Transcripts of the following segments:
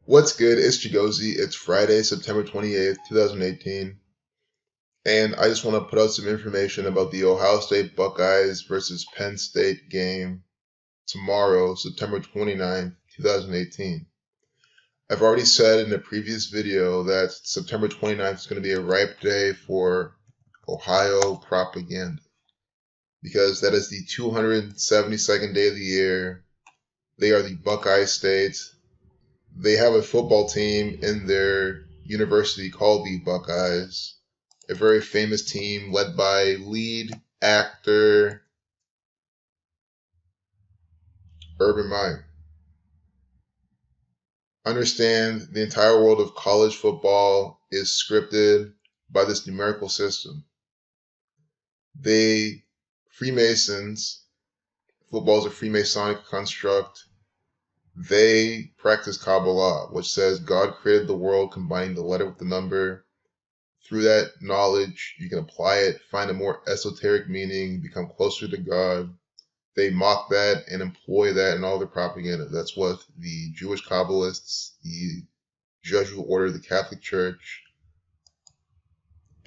What's good? It's Chigozy. It's Friday, September 28th, 2018. And I just want to put out some information about the Ohio State Buckeyes versus Penn State game tomorrow, September 29th, 2018. I've already said in a previous video that September 29th is going to be a ripe day for Ohio propaganda, because that is the 272nd day of the year. They are the Buckeye State. They have a football team in their university called the Buckeyes, a very famous team led by lead actor Urban Meyer. Understand, the entire world of college football is scripted by this numerical system. Freemasons, football is a Freemasonic construct. They practice Kabbalah, which says God created the world combining the letter with the number. Through that knowledge, you can apply it, find a more esoteric meaning, become closer to God. They mock that and employ that in all their propaganda. That's what the Jewish Kabbalists, the Jesuit order, the Catholic Church.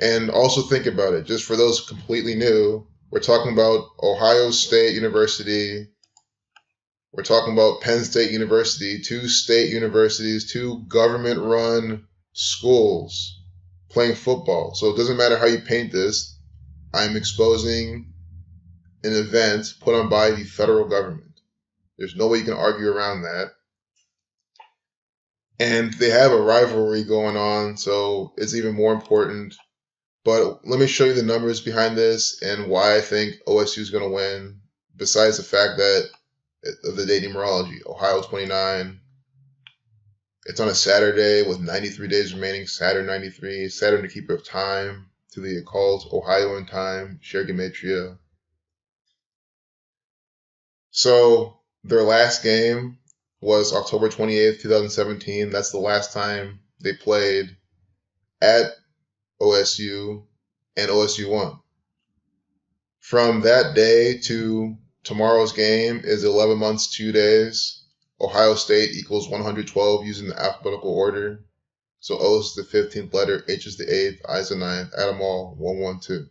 And also think about it, just for those completely new, we're talking about Ohio State University. We're talking about Penn State University, two state universities, two government-run schools playing football. So it doesn't matter how you paint this. I'm exposing an event put on by the federal government. There's no way you can argue around that. And they have a rivalry going on, so it's even more important. But let me show you the numbers behind this and why I think OSU is going to win, besides the fact that of the date numerology. Ohio 29. It's on a Saturday with 93 days remaining. Saturn 93. Saturn, the keeper of time, to the occult. Ohio in time. Share gematria. So their last game was October 28th, 2017. That's the last time they played at OSU, and OSU won. From that day to tomorrow's game is 11 months, 2 days. Ohio State equals 112 using the alphabetical order. So O is the 15th letter, H is the 8th, I is the 9th, add them all, 112.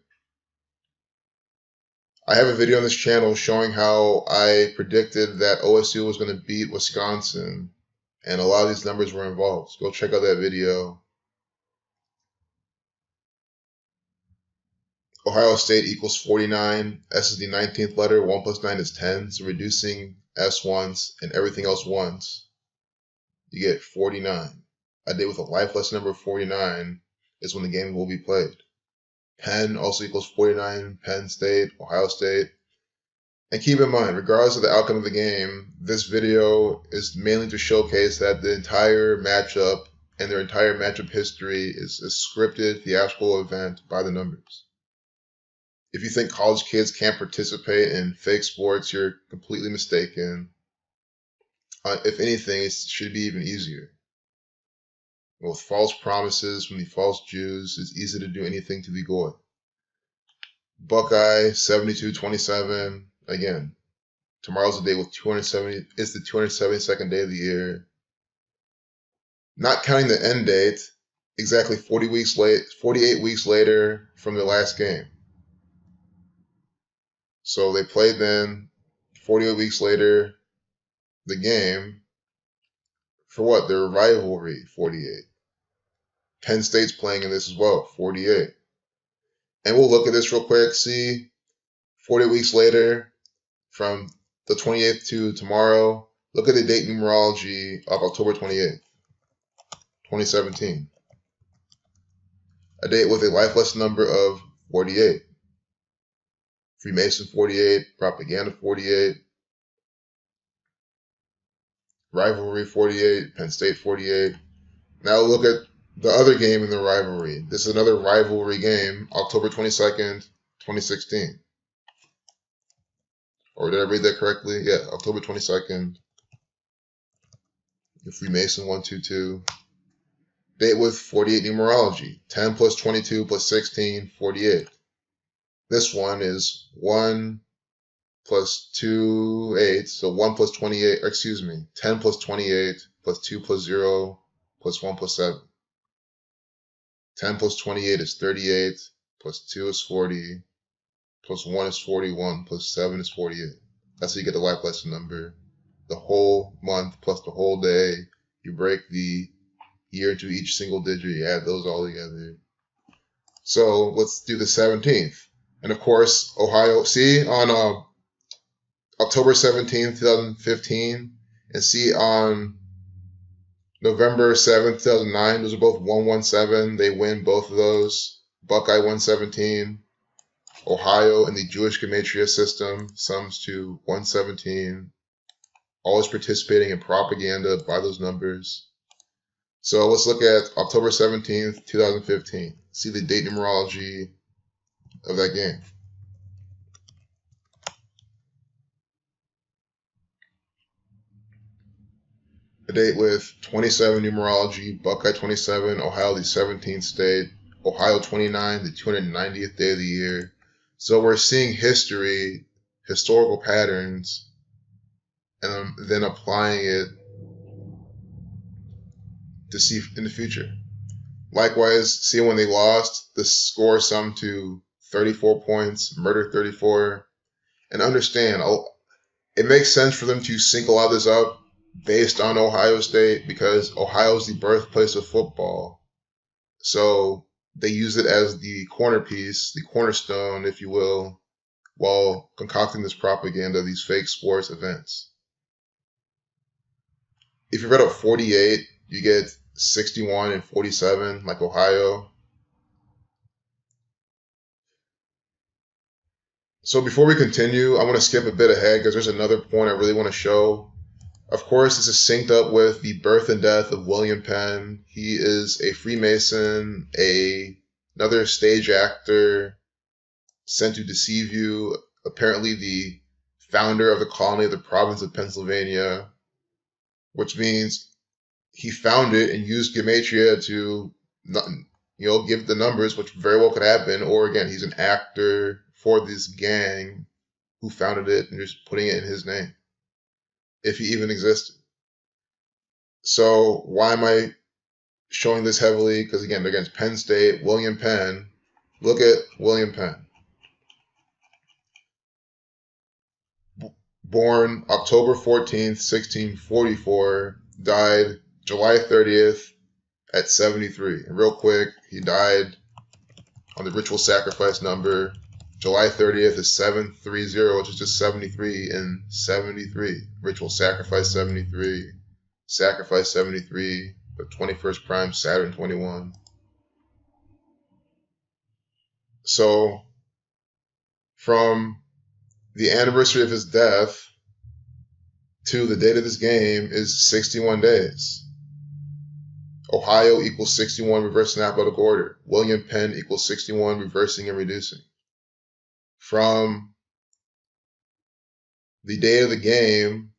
I have a video on this channel showing how I predicted that OSU was going to beat Wisconsin, and a lot of these numbers were involved. So go check out that video. Ohio State equals 49. S is the 19th letter. 1 plus 9 is 10. So reducing S once and everything else once, you get 49. A day with a lifeless number of 49 is when the game will be played. Penn also equals 49. Penn State, Ohio State. And keep in mind, regardless of the outcome of the game, this video is mainly to showcase that the entire matchup and their entire matchup history is a scripted, theatrical event by the numbers. If you think college kids can't participate in fake sports, you're completely mistaken. If anything, it should be even easier. With false promises from the false Jews, it's easy to do anything to be goy. Buckeye 72-27. Again, tomorrow's the day with 270. It's the 272nd day of the year. Not counting the end date, exactly 48 weeks later from their last game. So they played then, 48 weeks later, the game, for what? Their rivalry, 48. Penn State's playing in this as well, 48. And we'll look at this real quick, see, 48 weeks later, from the 28th to tomorrow, look at the date numerology of October 28th, 2017. A date with a lifeless number of 48. Freemason 48, propaganda 48, rivalry 48, Penn State 48. Now look at the other game in the rivalry. This is another rivalry game, October 22nd, 2016. Or did I read that correctly? Yeah, October 22nd. The Freemason 122. Date with 48 numerology. 10 plus 22 plus 16, 48. This one is 1 plus 2, 8. So 1 plus 28, 10 plus 28 plus 2 plus 0 plus 1 plus 7. 10 plus 28 is 38, plus 2 is 40, plus 1 is 41, plus 7 is 48. That's how you get the life lesson number. The whole month plus the whole day. You break the year into each single digit. You add those all together. So let's do the 17th. And of course, Ohio, see on October 17th, 2015, and see on November 7th, 2009, those are both 117. They win both of those. Buckeye 117. Ohio in the Jewish Gematria system sums to 117. Always participating in propaganda by those numbers. So let's look at October 17th, 2015. See the date numerology of that game. A date with 27 numerology, Buckeye 27, Ohio the 17th state, Ohio 29, the 290th day of the year. So we're seeing history, historical patterns, and then applying it to see in the future. Likewise, see when they lost, the score summed to 34 points, murder 34. And understand, it makes sense for them to single out this up based on Ohio State because Ohio is the birthplace of football. So they use it as the cornerpiece, the cornerstone, if you will, while concocting this propaganda, these fake sports events. If you read up 48, you get 61 and 47, like Ohio. So before we continue, I want to skip a bit ahead because there's another point I really want to show. Of course, this is synced up with the birth and death of William Penn. He is a Freemason, another stage actor sent to deceive you, apparently the founder of the colony of the province of Pennsylvania, which means he found it and used Gematria to, give the numbers, which very well could happen. Or again, he's an actor for this gang who founded it and just putting it in his name, if he even existed. So why am I showing this heavily? Because again, they're against Penn State, William Penn. Look at William Penn. Born October 14th, 1644, died July 30th at 73. And real quick, he died on the ritual sacrifice number. July 30th is 730, which is just 73 and 73. Ritual sacrifice 73. Sacrifice 73. The 21st prime, Saturn 21. So, from the anniversary of his death to the date of this game is 61 days. Ohio equals 61 reversing alphabetical order. William Penn equals 61 reversing and reducing. From the day of the game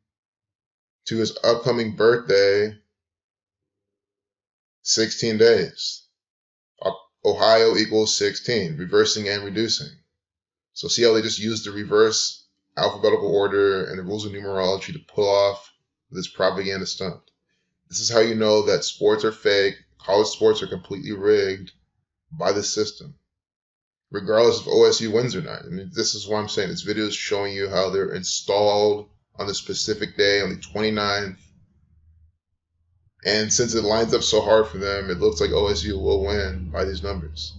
to his upcoming birthday, 16 days. Ohio equals 16, reversing and reducing. So see how they just use the reverse alphabetical order and the rules of numerology to pull off this propaganda stunt. This is how you know that sports are fake, college sports are completely rigged by the system, regardless if OSU wins or not. I mean, this is what I'm saying. This video is showing you how they're installed on the specific day, on the 29th. And since it lines up so hard for them, it looks like OSU will win by these numbers.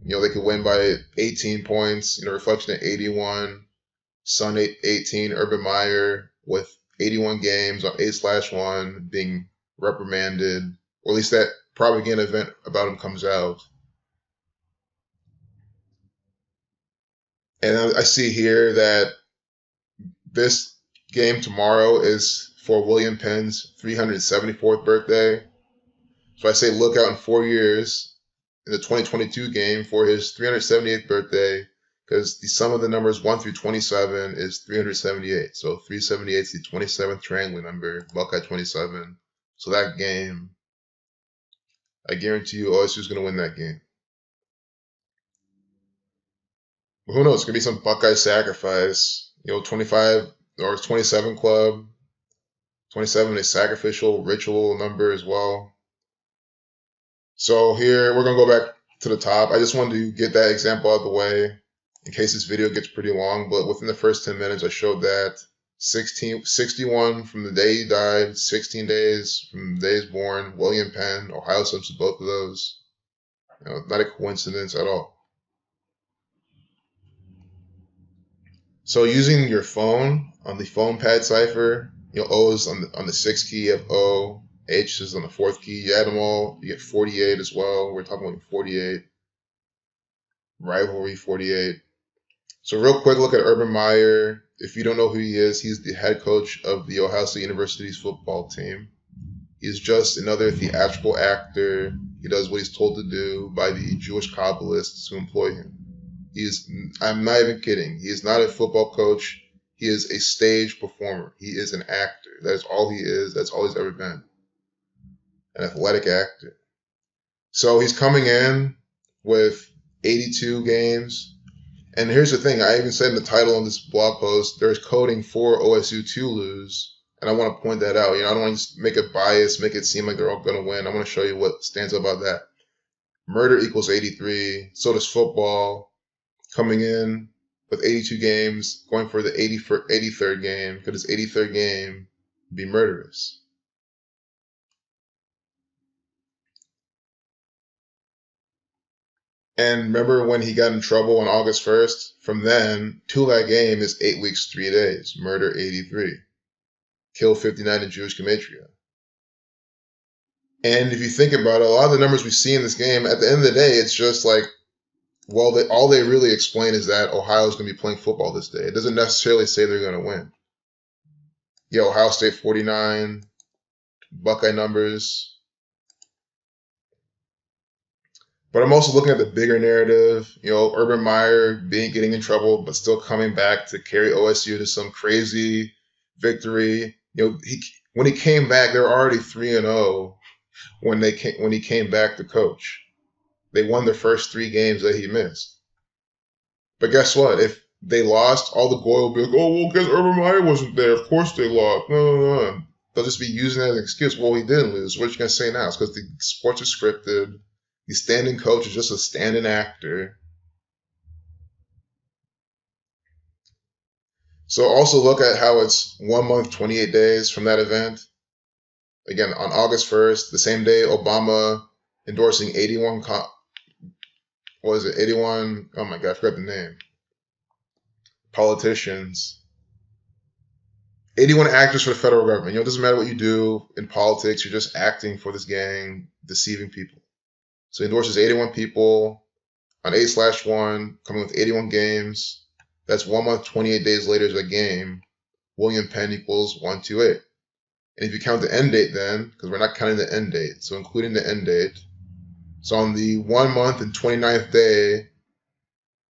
They could win by 18 points, reflection at 81, Sun 18, Urban Meyer with 81 games on 8/1 being reprimanded, or at least that propaganda event about him comes out. And I see here that this game tomorrow is for William Penn's 374th birthday. So I say look out in 4 years in the 2022 game for his 378th birthday, because the sum of the numbers 1 through 27 is 378. So 378 is the 27th triangular number, Buckeye 27. So that game, I guarantee you OSU is going to win that game. But who knows? It's going to be some Buckeye sacrifice. 25 or 27 club. 27, a sacrificial ritual number as well. So here, we're going to go back to the top. I just wanted to get that example out of the way in case this video gets pretty long, but within the first 10 minutes, I showed that 61 from the day he died, 16 days from the day he's born, William Penn, Ohio substitute both of those. Not a coincidence at all. So using your phone on the phone pad cipher, O is on the 6th key of O, H is on the 4th key. You add them all, you get 48 as well. We're talking about 48. Rivalry 48. So real quick look at Urban Meyer. If you don't know who he is, he's the head coach of the Ohio State University's football team. He's just another theatrical actor. He does what he's told to do by the Jewish Kabbalists who employ him. I'm not even kidding. He is not a football coach. He is a stage performer. He is an actor. That is all he is. That's all he's ever been. An athletic actor. So he's coming in with 82 games. And here's the thing. I even said in the title on this blog post, there's coding for OSU to lose. And I want to point that out. I don't want to make it biased, make it seem like they're all going to win. I want to show you what stands out about that. Murder equals 83. So does football. Coming in with 82 games, going for the 83rd game. Could his 83rd game be murderous? And remember when he got in trouble on August 1st? From then, to that game is 8 weeks, 3 days. Murder 83. Kill 59 in Jewish gematria. And if you think about it, a lot of the numbers we see in this game, at the end of the day, it's just like, well, all they really explain is that Ohio is going to be playing football this day. It doesn't necessarily say they're going to win. Yeah, Ohio State 49, Buckeye numbers. But I'm also looking at the bigger narrative. Urban Meyer getting in trouble, but still coming back to carry OSU to some crazy victory. When he came back, they were already 3-0 when he came back to coach. They won their first 3 games that he missed. But guess what? If they lost, all the goy will be like, oh, well, because Urban Meyer wasn't there. Of course they lost. No. They'll just be using that as an excuse. Well, he didn't lose. What are you going to say now? It's because the sports are scripted. The stand-in coach is just a stand-in actor. So also look at how it's 1 month, 28 days from that event. Again, on August 1st, the same day, Obama endorsing 81 oh my God, I forgot the name. Politicians. 81 actors for the federal government. It doesn't matter what you do in politics. You're just acting for this gang, deceiving people. So he endorses 81 people on 8/1, coming with 81 games. That's 1 month, 28 days later is a game. William Penn equals 128. And if you count the end date then, because we're not counting the end date, so including the end date, so on the 1 month and 29th day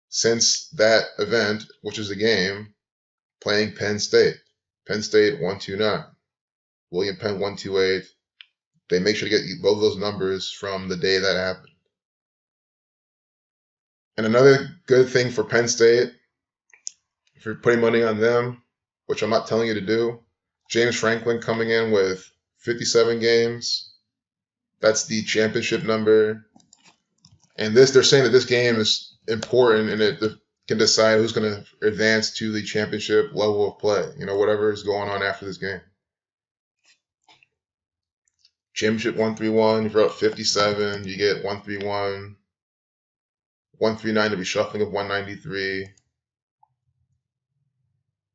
since that event, which is a game, playing Penn State. Penn State 129. William Penn 128. They make sure to get both of those numbers from the day that happened. And another good thing for Penn State, if you're putting money on them, which I'm not telling you to do, James Franklin coming in with 57 games. That's the championship number. And they're saying that this game is important and it can decide who's going to advance to the championship level of play. Whatever is going on after this game. Championship 131, if you're up 57, you get 131. 139 to be shuffling of 193.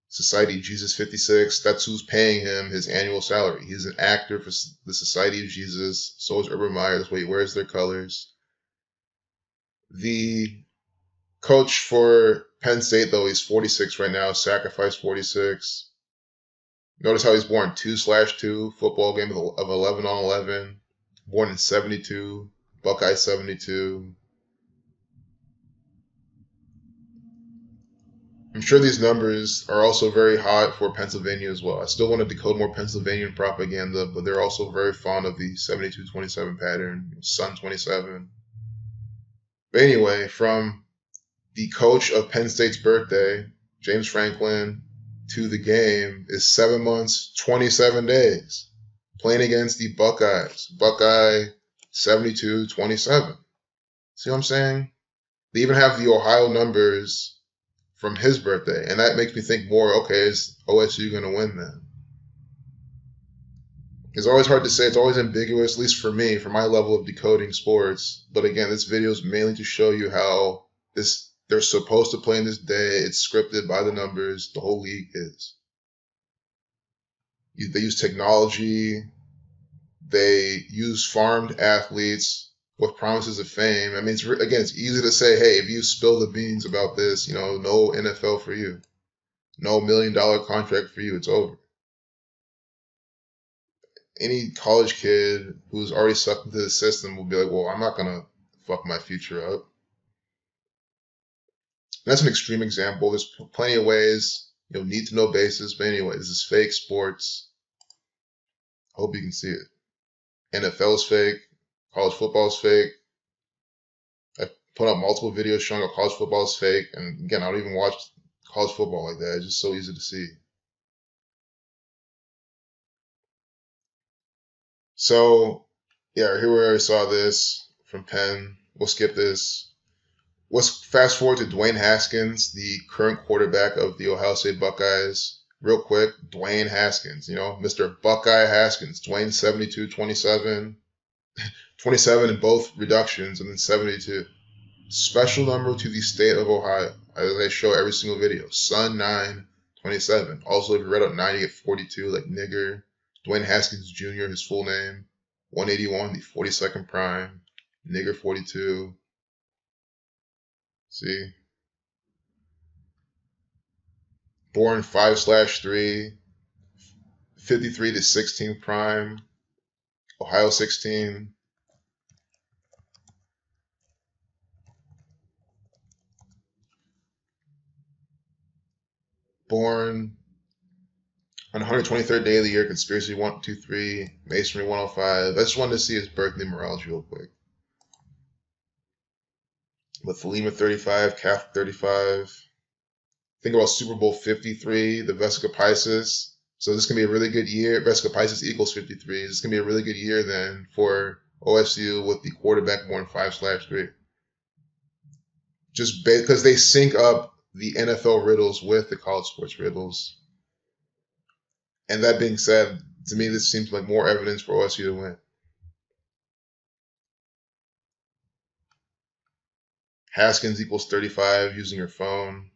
Society of Jesus 56, that's who's paying him his annual salary. He's an actor for the Society of Jesus. So is Urban Meyer. That's why he wears their colors. The coach for Penn State, though, he's 46 right now. Sacrifice 46. Notice how he's born 2/2, football game of 11 on 11. Born in 72. Buckeyes 72. I'm sure these numbers are also very hot for Pennsylvania as well. I still want to decode more Pennsylvanian propaganda, but they're also very fond of the 72-27 pattern, Sun 27. But anyway, from the coach of Penn State's birthday, James Franklin, to the game is 7 months, 27 days. Playing against the Buckeyes. Buckeye 72-27. See what I'm saying? They even have the Ohio numbers from his birthday. And that makes me think more, okay, is OSU going to win then? It's always hard to say. It's always ambiguous, at least for me, for my level of decoding sports. But again, this video is mainly to show you how they're supposed to play in this day. It's scripted by the numbers. The whole league is. They use technology. They use farmed athletes with promises of fame. I mean, it's easy to say, hey, if you spill the beans about this, no NFL for you. No $1 million contract for you. It's over. Any college kid who's already sucked into the system will be like, well, I'm not going to fuck my future up. And that's an extreme example. There's plenty of ways, need to know basis. But anyway, this is fake sports. I hope you can see it. NFL is fake. College football is fake. I put out multiple videos showing how college football is fake. And again, I don't even watch college football like that. It's just so easy to see. So, yeah, here we already saw this from Penn. We'll skip this. Let's fast forward to Dwayne Haskins, the current quarterback of the Ohio State Buckeyes. Real quick, Dwayne Haskins, Mr. Buckeye Haskins. Dwayne 72-27. 27 in both reductions, and then 72. Special number to the state of Ohio, as I show every single video. Sun 9-27. Also, if you read out 9, you get 42, like nigger. Dwayne Haskins Jr., his full name. 181, the 42nd prime. Nigger 42. See? Born 5/3. 53 to 16 prime. Ohio 16. Born on 123rd day of the year, conspiracy 123, masonry 105. I just wanted to see his birth numerology real quick. With Thelema 35, Catholic 35. Think about Super Bowl 53, the Vesica Pisces. So this can be a really good year. Vesica Pisces equals 53. This can be a really good year then for OSU with the quarterback born 5/3. Just because they sync up the NFL riddles with the college sports riddles. And that being said, to me, this seems like more evidence for OSU to win. Haskins equals 35 using your phone.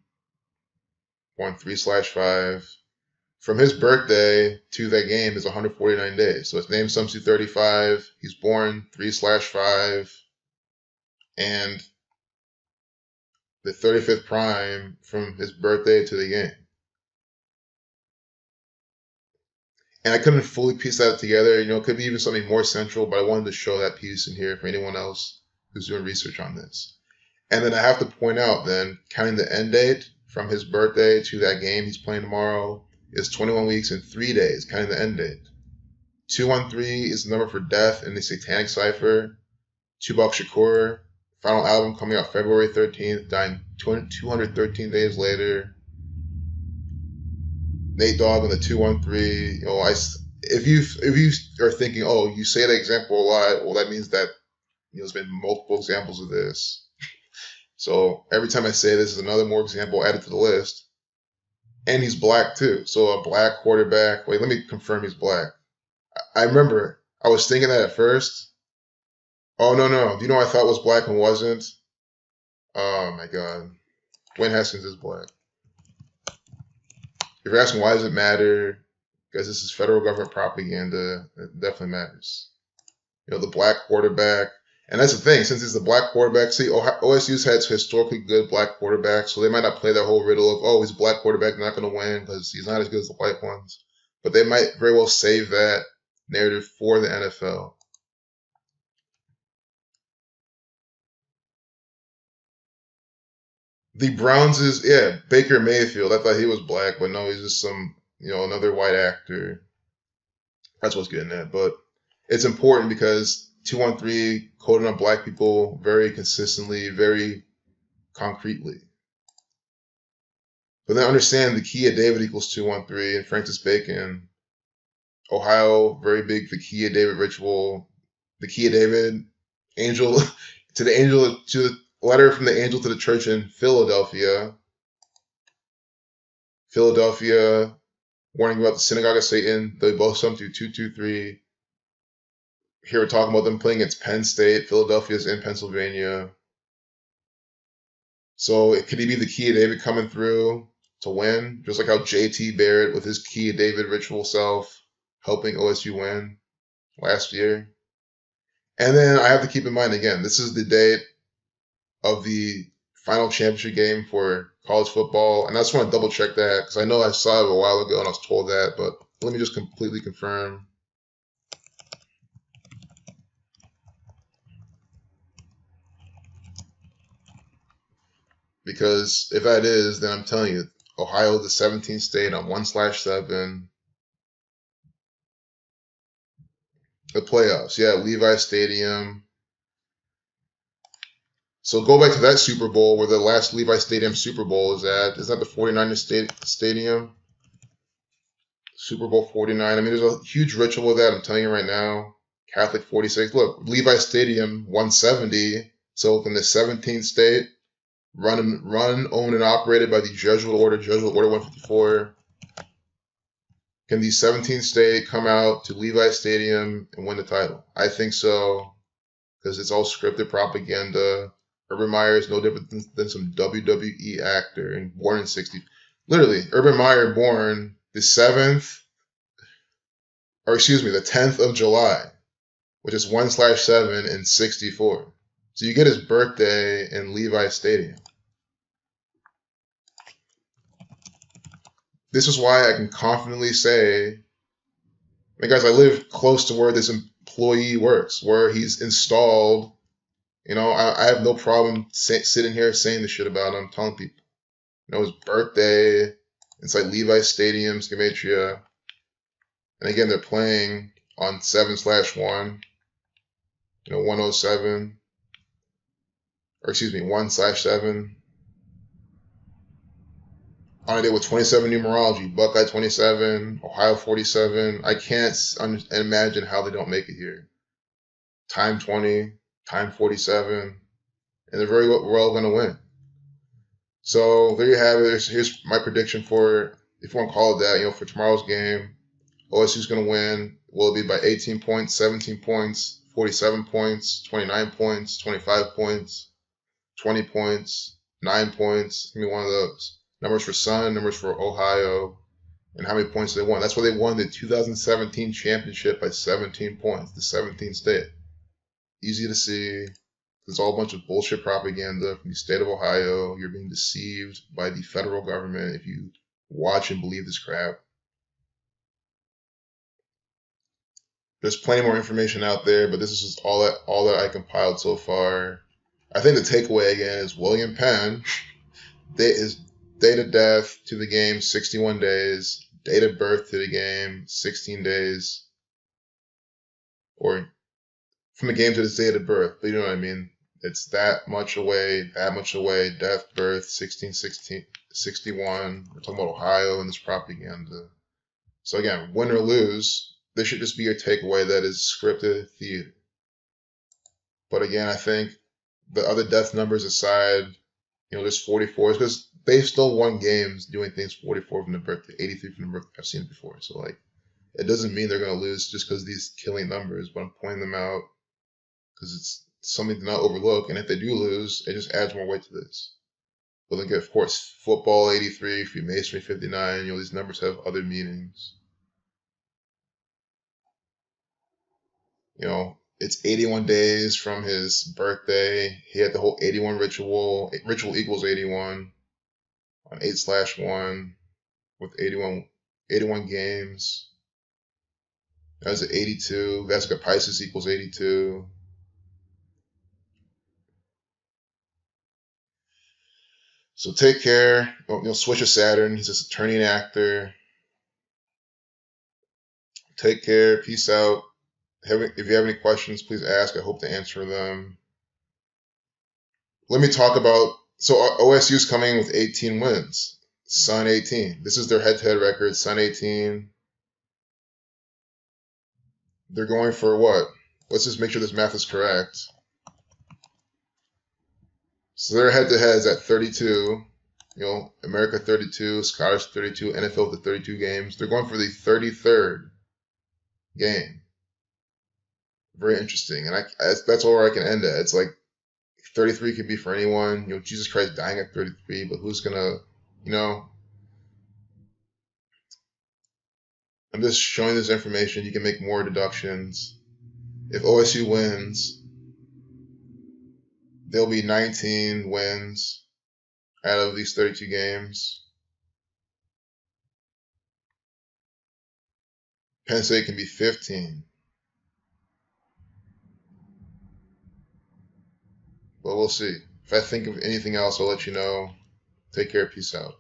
Born 3/5. From his birthday to that game is 149 days. So his name sums to 35. He's born 3/5. And the 35th prime from his birthday to the game. And I couldn't fully piece that together. It could be even something more central, but I wanted to show that piece in here for anyone else who's doing research on this. And then I have to point out then, counting the end date from his birthday to that game he's playing tomorrow is 21 weeks and 3 days, counting the end date. 213 is the number for death in the Satanic Cipher. Tupac Shakur, final album coming out February 13th, dying 213 days later. Nate Dogg on the 213. If you are thinking, oh, you say that example a lot, well, that means that there's been multiple examples of this. So every time I say this is another more example added to the list. And he's black too. So a black quarterback. Wait, let me confirm he's black. I remember I was thinking that at first. Oh, no. Do you know what I thought was black and wasn't? Oh, my God. Dwayne Haskins is black. If you're asking why does it matter, because this is federal government propaganda, it definitely matters. The black quarterback. And that's the thing, since he's the black quarterback, see, OSU's had historically good black quarterbacks, so they might not play that whole riddle of, oh, he's a black quarterback, they're not going to win because he's not as good as the white ones. But they might very well save that narrative for the NFL. The Browns is, Baker Mayfield. I thought he was black, but no, he's just some, another white actor. That's what's getting at. But it's important because 213 coded on black people very consistently, very concretely. But then understand the Kia David equals 213 and Francis Bacon. Ohio, very big the Kia David ritual. The Kia David angel to the letter from the angel to the church in Philadelphia. Philadelphia, warning about the synagogue of Satan. They both sum to 223. Here we're talking about them playing against Penn State. Philadelphia's in Pennsylvania. So could he be the Kia David coming through to win? Just like how JT Barrett with his Kia David ritual self helping OSU win last year. And then I have to keep in mind, again, this is the date of the final championship game for college football. And I just want to double check that because I know I saw it a while ago and I was told that, but let me just completely confirm. Because if that is, then I'm telling you, Ohio, the 17th state on 1/7. The playoffs, yeah, Levi Stadium. So go back to that Super Bowl where the last Levi Stadium Super Bowl is at. Is that the 49ers Stadium? Super Bowl 49. I mean, there's a huge ritual with that, I'm telling you right now. Catholic 46. Look, Levi Stadium 170. So in the 17th state, run, owned, and operated by the Jesuit Order 154. Can the 17th state come out to Levi Stadium and win the title? I think so, because it's all scripted propaganda. Urban Meyer is no different than some WWE actor and born in 60. Literally, Urban Meyer born the 10th of July, which is 1/7 in 64. So you get his birthday in Levi Stadium. This is why I can confidently say, hey guys, I live close to where this employee works, where he's installed. You know, I have no problem sitting here saying this shit about him, telling people. You know, his birthday, it's like Levi Stadium, Schematria. And again, they're playing on 7/1, 107. Or excuse me, 1/7. On a day with 27 numerology, Buckeye 27, Ohio 47. I can't imagine how they don't make it here. Time 20, time 47, and they're very well going to win. So there you have it. Here's my prediction for, if you want to call it that, for tomorrow's game. OSU's going to win. Will it be by 18 points, 17 points, 47 points, 29 points, 25 points, 20 points, 9 points? Give me one of those. Numbers for Sun, numbers for Ohio, and how many points they won. That's why they won the 2017 championship by 17 points, the 17th state. Easy to see. It's all a bunch of bullshit propaganda from the state of Ohio. You're being deceived by the federal government if you watch and believe this crap. There's plenty more information out there, but this is just all that I compiled so far. I think the takeaway again is William Penn. His date of death to the game, 61 days. Date of birth to the game, 16 days. Or from the game to the date of birth, but you know what I mean. It's that much away. Death, birth, 61. We're talking about Ohio and this propaganda. So again, win or lose, this should just be your takeaway that is scripted theater. But again, I think the other death numbers aside, there's 44s because they've still won games doing things 44 from the birthday, 83 from the birthday. I've seen it before. So it doesn't mean they're going to lose just because of these killing numbers, but I'm pointing them out because it's something to not overlook. And if they do lose, it just adds more weight to this. But then, of course, football 83, Freemasonry 59. These numbers have other meanings. It's 81 days from his birthday. He had the whole 81 ritual. Ritual equals 81 on 8/1 with 81 games. That's at 82. Vesica Pisces equals 82. So take care. Switch of Saturn. He's just a turning actor. Take care. Peace out. If you have any questions, please ask. I hope to answer them. Let me talk about, so OSU's coming with 18 wins. Sun 18. This is their head-to-head record. Sun 18. They're going for what? Let's just make sure this math is correct. So their head-to-head is at 32. You know, America 32, Scottish 32, NFL to 32 games. They're going for the 33rd game. Very interesting. And that's all where I can end it. It's like 33 could be for anyone. You know, Jesus Christ dying at 33, but who's going to, you know. I'm just showing this information. You can make more deductions. If OSU wins, there'll be 19 wins out of these 32 games. Penn State can be 15. But we'll see. If I think of anything else, I'll let you know. Take care. Peace out.